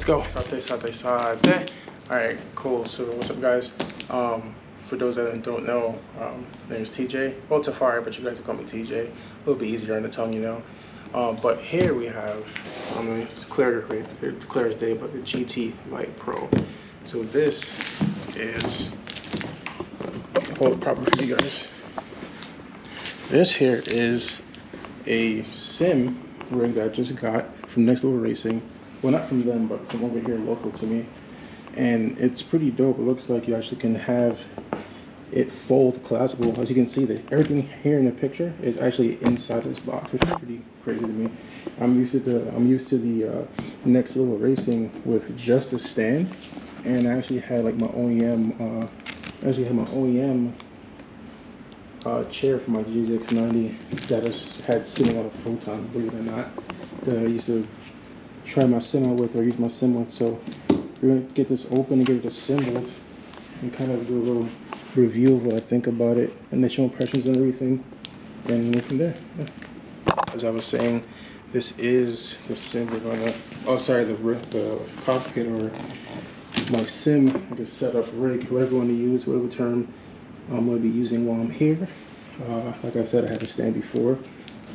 Let's go. Sate. Alright, cool. So what's up, guys? For those that don't know, my name is TJ. Well, Tafari, but you guys can call me TJ. A little bit easier on the tongue, you know. But here we have, it's clear as day, but the GT Lite Pro. So this is, hold it proper for you guys. This here is a sim rig that I just got from Next Level Racing. Well, not from them, but from over here local to me. And it's pretty dope. It looks like you actually can have it fold collapsible. As you can see, that everything here in the picture is actually inside of this box, which is pretty crazy to me. I'm used to the Next Level Racing with just a stand, and I actually had like my OEM chair for my GX90 that I had sitting on a futon, believe it or not, that I used to try my sim out with or use my sim with. So we're gonna get this open and get it assembled and kind of do a little review of what I think about it, initial impressions and everything, and move from there. Yeah. As I was saying, this is the sim we're gonna, the cockpit, or my sim, the setup rig, whatever you want to use, whatever term I'm going to be using while I'm here. Like I said, I had a stand before,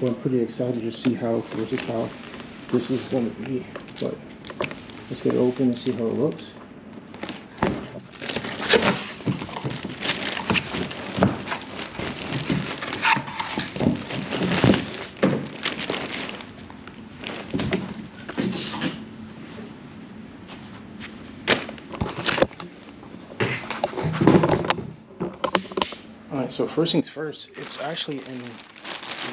but I'm pretty excited to see how versatile this is going to be. But let's get it open and see how it looks. Alright, so first things first, it's actually in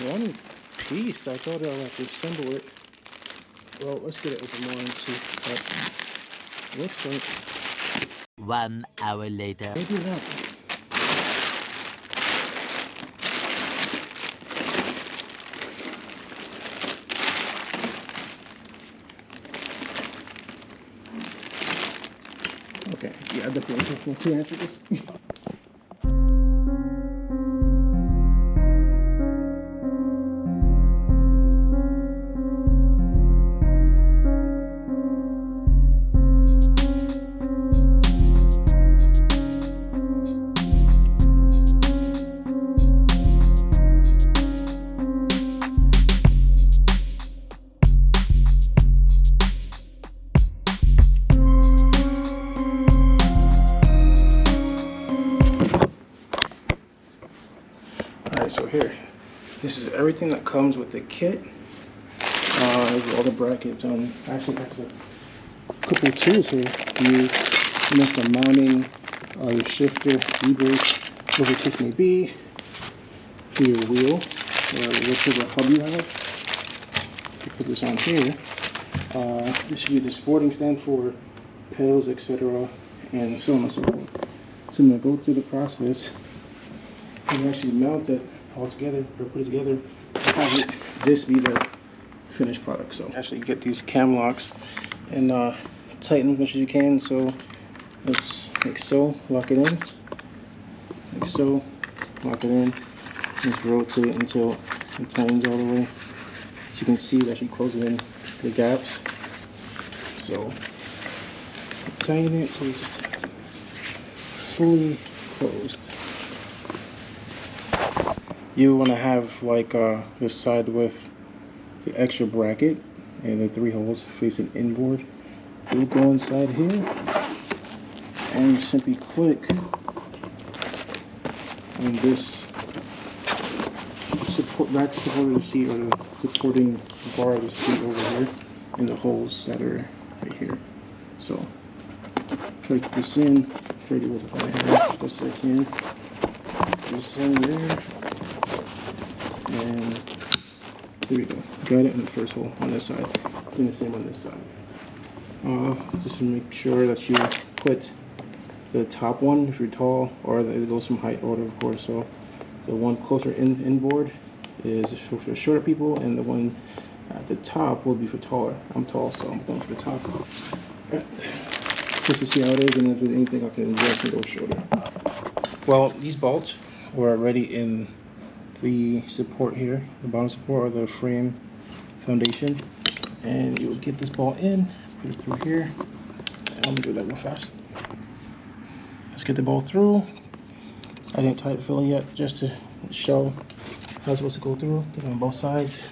one piece. I thought I'd have to assemble it. Well, let's get it open more and see what it looks like. 1 hour later. Maybe not. Okay, yeah, I definitely took more to answer this. So here, this is everything that comes with the kit. All the brackets. Actually, that's a couple of tools here to use, for mounting your shifter, e-brake, whatever the case may be, for your wheel, or whichever hub you have. You put this on here. This should be the supporting stand for pedals, etc., and so on and so forth. So I'm going to go through the process and actually mount it all together, or put it together, and have this be the finished product. So actually get these cam locks and tighten as much as you can. So let's like so, lock it in, like so, lock it in, just rotate it until it tightens all the way. As you can see, it actually closes in the gaps. So tighten it till it's fully closed. You want to have like this side with the extra bracket and the 3 holes facing inboard. You'll go inside here and you simply click on this back support of the seat, or the supporting bar of the seat over here, and the holes that are right here. So try to get this in, try to do it with my hands as best as I can. Put this in there. And there we go. Got it in the first hole on this side. Doing the same on this side. Just to make sure that you put the top one if you're tall, or it goes from height order, of course. So the one closer inboard is for shorter people, and the one at the top will be for taller. I'm tall, so I'm going for the top. Just to see how it is, and if there's anything I can adjust and go shorter. Well, these bolts were already in the support here, the bottom support, or the frame foundation, and you'll get this bolt in, Put it through here. And I'm gonna do that real fast. Let's get the bolt through. I didn't tight fill it yet, just to show how it's supposed to go through. Get it on both sides.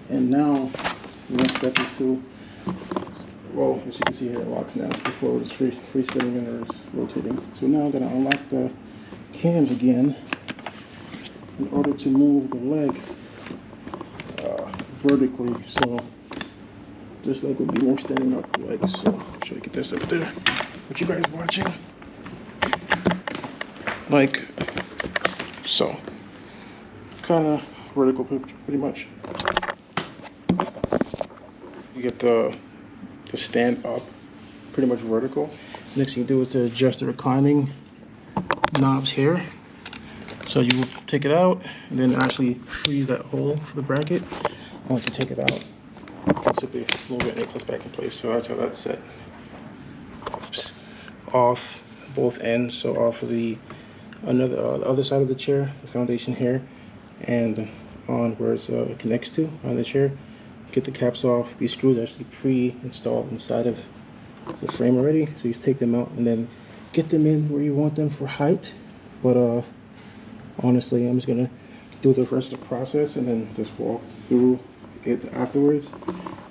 And now the next step is to, well, as you can see here, it locks now. Before it was free spinning and it was rotating. So now I'm gonna unlock the cams again in order to move the leg vertically. So this leg would be more standing up legs. So I'll try to get this up there. What you guys watching? Like so. Kind of vertical, pretty much. You get the stand up, pretty much vertical. Next thing you do is to adjust the reclining knobs here. So you take it out and then actually freeze that hole for the bracket. Once you take it out, you can simply move it and it clips back in place. So that's how that's set. Oops. Off both ends, so off of the other side of the chair, the foundation here, and on where it connects to on the chair. Get the caps off. These screws are actually pre-installed inside of the frame already, so you just take them out and then get them in where you want them for height. But honestly, I'm just gonna do the rest of the process and then just walk through it afterwards,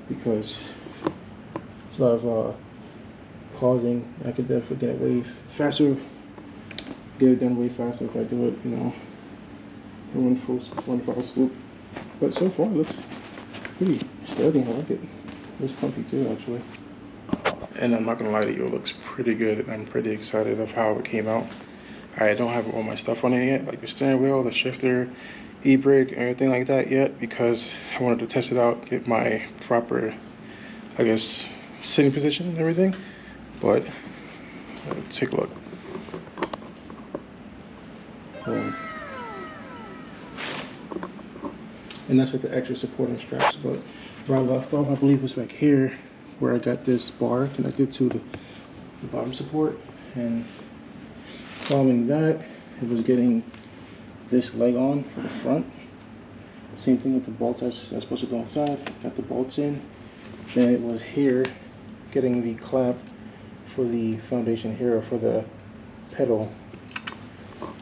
because it's a lot of pausing. I could definitely get it way faster, get it done way faster if I do it, you know, in one foul swoop. But so far it looks pretty sturdy. I like it. It's comfy too, actually. And I'm not gonna lie to you, it looks pretty good. I'm pretty excited of how it came out. I don't have all my stuff on it yet, like the steering wheel, the shifter, e-brake, anything like that yet, because I wanted to test it out, get my proper, I guess, sitting position and everything. But let's take a look. And that's with the extra supporting straps. But where I left off, I believe, was back here, where I got this bar connected to the bottom support. And following that, it was getting this leg on for the front. Same thing with the bolts that's supposed to go inside. Got the bolts in. Then it was here, getting the clamp for the foundation here, or for the pedal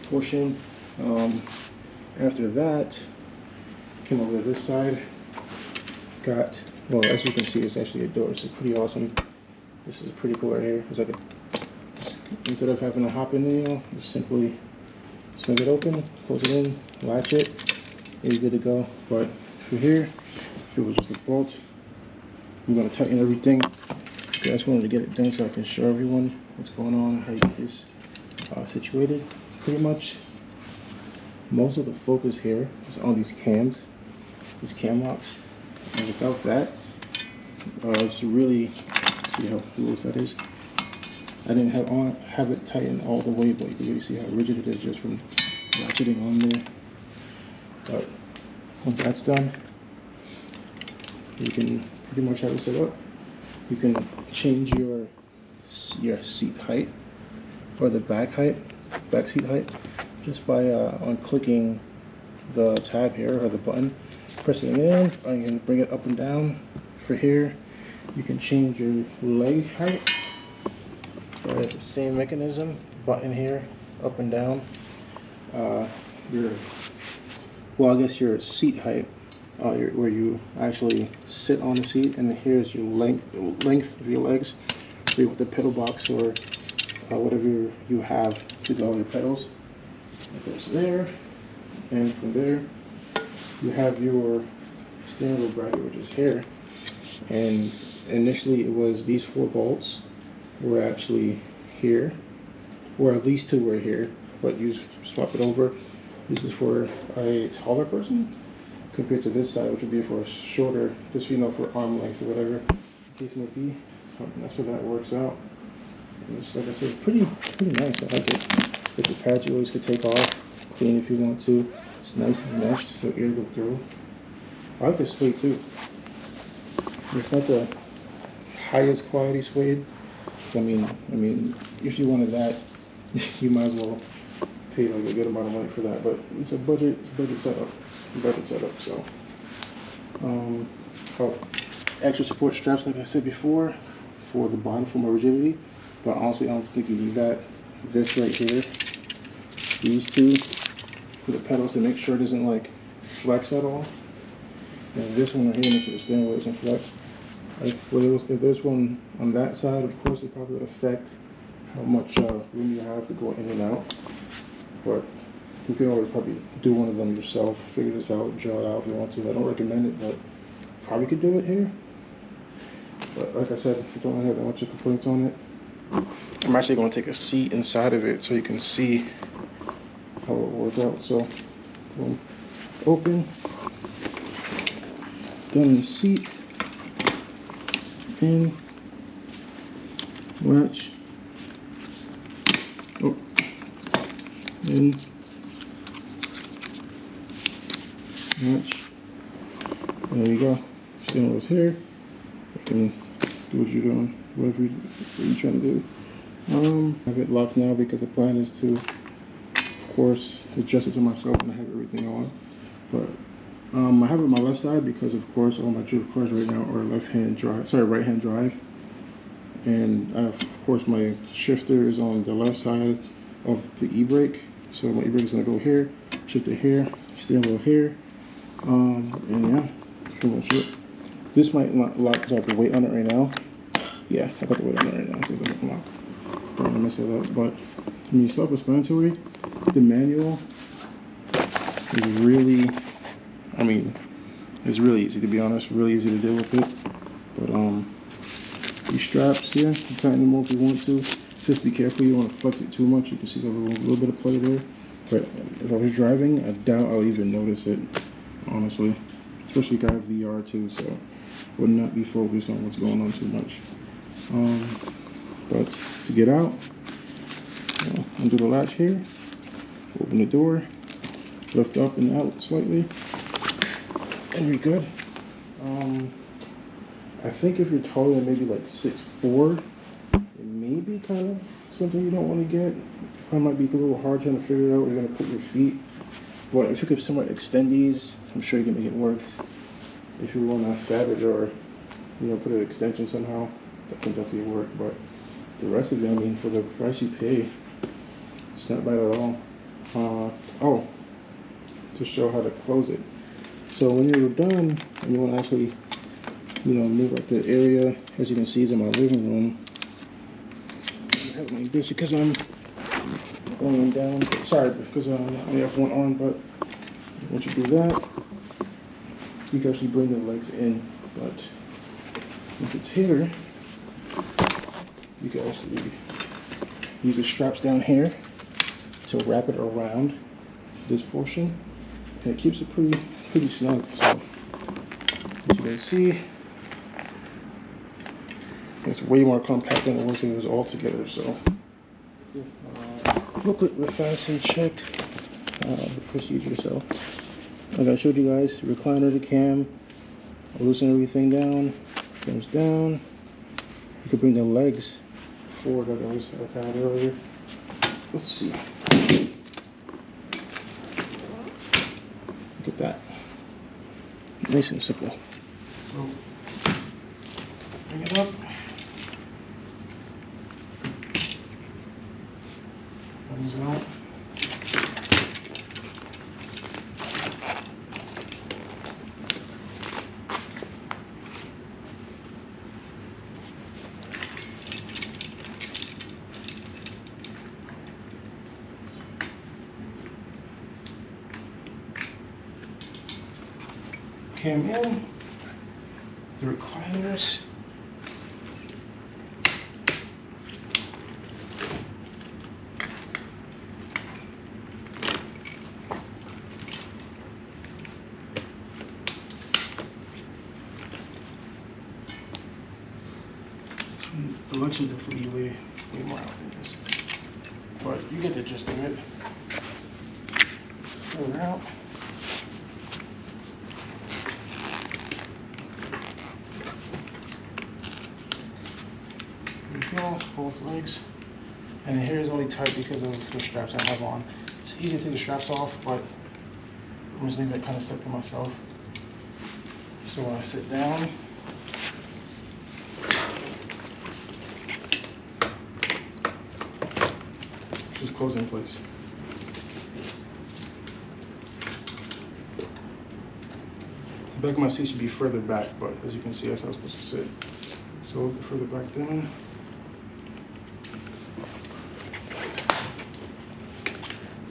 portion. After that, came over to this side. Got, well, as you can see, it's actually a door. This is pretty awesome. This is pretty cool right here. It's like instead of having to hop in, you know, just simply swing it open, close it in, latch it, and you're good to go. But for here, it was just a bolt. I'm gonna tighten everything. I just wanted to get it done so I can show everyone what's going on, how you get this situated. Pretty much most of the focus here is on these cams, these cam locks, and without that, it's really, see how loose that is. I didn't have it tightened all the way, but you can really see how rigid it is just from ratcheting on there. But once that's done, you can pretty much have it set up. You can change your seat height, or the back seat height, just by unclicking the tab here, or the button, pressing it in, and you can bring it up and down. For here, you can change your leg height by the same mechanism, button here, up and down. Your seat height, where you actually sit on the seat, and here's your length of your legs, with the pedal box or whatever you have to go your pedals. It goes there, and from there you have your steering wheel bracket, which is here. And initially it was these 4 bolts were actually here, or at least 2 were here, but you swap it over. This is for a taller person compared to this side, which would be for a shorter, just, you know, for arm length or whatever the case may be. That's how that works out. And it's, like I said, pretty nice. I like it. Like the pads you always could take off, clean if you want to. It's nice and meshed, so air go through. I like the suede too. It's not the highest quality suede. So I mean, if you wanted that, you might as well pay like a good amount of money for that. But it's a budget setup. So, extra support straps, like I said before, for the bottom for more rigidity, but honestly I don't think you need that. This right here, these two for the pedals to make sure it doesn't like flex at all. And this one right here, make sure the steering wheel doesn't flex. If there's one on that side, of course it probably would affect how much room you have to go in and out. But you can always probably do one of them yourself, figure this out, draw it out if you want to. I don't recommend it, but probably could do it here. But like I said, I don't have that much complaints on it. I'm actually going to take a seat inside of it so you can see how it worked out. So, boom, open, down in the seat, in, latch, oh, in, latch, and there you go. Steering wheel's here. You can do what you're doing, whatever you're trying to do. I have it locked now because the plan is to, of course, adjust it to myself and I have everything on. But I have it on my left side because, of course, all my drift cars right now are right-hand drive. And of course, my shifter is on the left side of the e-brake. So my e-brake is going to go here, shifter here, steering wheel here. And yeah, that's pretty much it. This might not lock because I have the weight on it right now. Yeah, I got the weight on it right now, so it doesn't lock. Don't want to mess it up. But when you self-explanatory, the manual is really, it's really easy, to be honest, really easy to deal with it. But these straps here, you tighten them up if you want to. Just be careful, you don't want to flex it too much. You can see the little bit of play there. But if I was driving, I doubt I'll even notice it, honestly. Especially if I have VR too, so I would not be focused on what's going on too much. But to get out, undo the latch here, open the door, lift up and out slightly, and you're good. I think if you're taller than maybe like 6'4", it may be kind of something you don't want to get. It might be a little hard trying to figure out where you're going to put your feet. But if you could somewhat extend these, I'm sure you can make it work. If you want to fab it or, put an extension somehow, that can definitely work. But the rest of it, for the price you pay, it's not bad at all. To show how to close it. So when you're done and you want to actually, move up the area, as you can see, is in my living room. I have it like this because I'm going down. Sorry, because I only have one arm, but once you do that, you can actually bring the legs in. But if it's here, you can actually use the straps down here to wrap it around this portion, and it keeps it pretty snug. So as you can see, it's way more compact than it was when it was all together. So booklet real fast and checked the procedure. So like I showed you guys, recliner the cam, loosen everything down, comes down. You can bring the legs forward like I had earlier. Let's see. Look at that. Nice and simple. So bring it up. Comes out. Came in, the recliners, the legs should definitely be way more out than this, but you get the gist of it. Throw it out. Both legs, and here is only tight because of the straps I have on. It's easy to take the straps off, but I'm just leaving it kind of stuck to myself. So when I sit down, just close in place. The back of my seat should be further back, but as you can see, that's how it's supposed to sit. So further back down.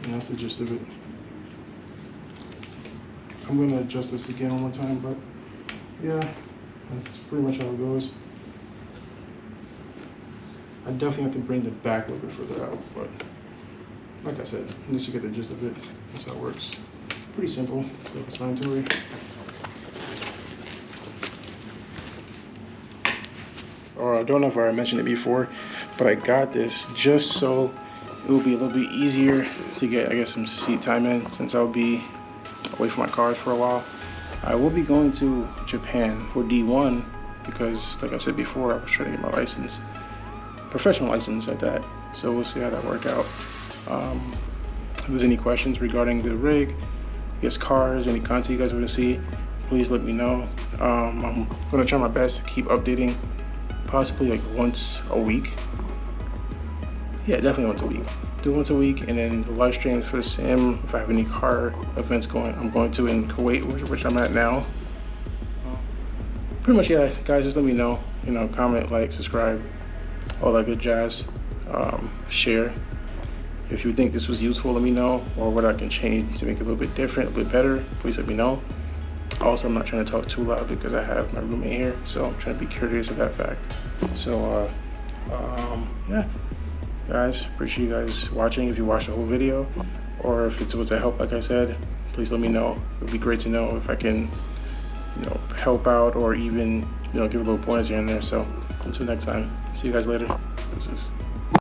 And that's the gist of it. I'm gonna adjust this again one more time, but yeah, that's pretty much how it goes. I definitely have to bring the back a little bit further out, but like I said, once you get the gist of it, that's how it works. Pretty simple, self-explanatory. Or I don't know if I mentioned it before, but I got this just so it will be a little bit easier to get, I guess, some seat time in, since I'll be away from my cars for a while. I will be going to Japan for D1 because, like I said before, I was trying to get my license, professional license at that. So we'll see how that works out. If there's any questions regarding the rig, I guess cars, any content you guys want to see, please let me know. I'm gonna try my best to keep updating, possibly like once a week. Yeah, definitely once a week. Do once a week, and then the live streams for the sim. If I have any car events I'm going to in Kuwait, which I'm at now. Pretty much, yeah, guys, just let me know. You know, comment, like, subscribe, all that good jazz. Share. If you think this was useful, let me know, or what I can change to make it a little bit different, a little bit better. Please let me know. Also, I'm not trying to talk too loud because I have my roommate here, so I'm trying to be curious of that fact. So, yeah. Guys, appreciate you guys watching. If you watched the whole video, or if it was a help, like I said, please let me know. It would be great to know if I can, you know, help out, or even, you know, give a little pointers here and there. So until next time, see you guys later. This is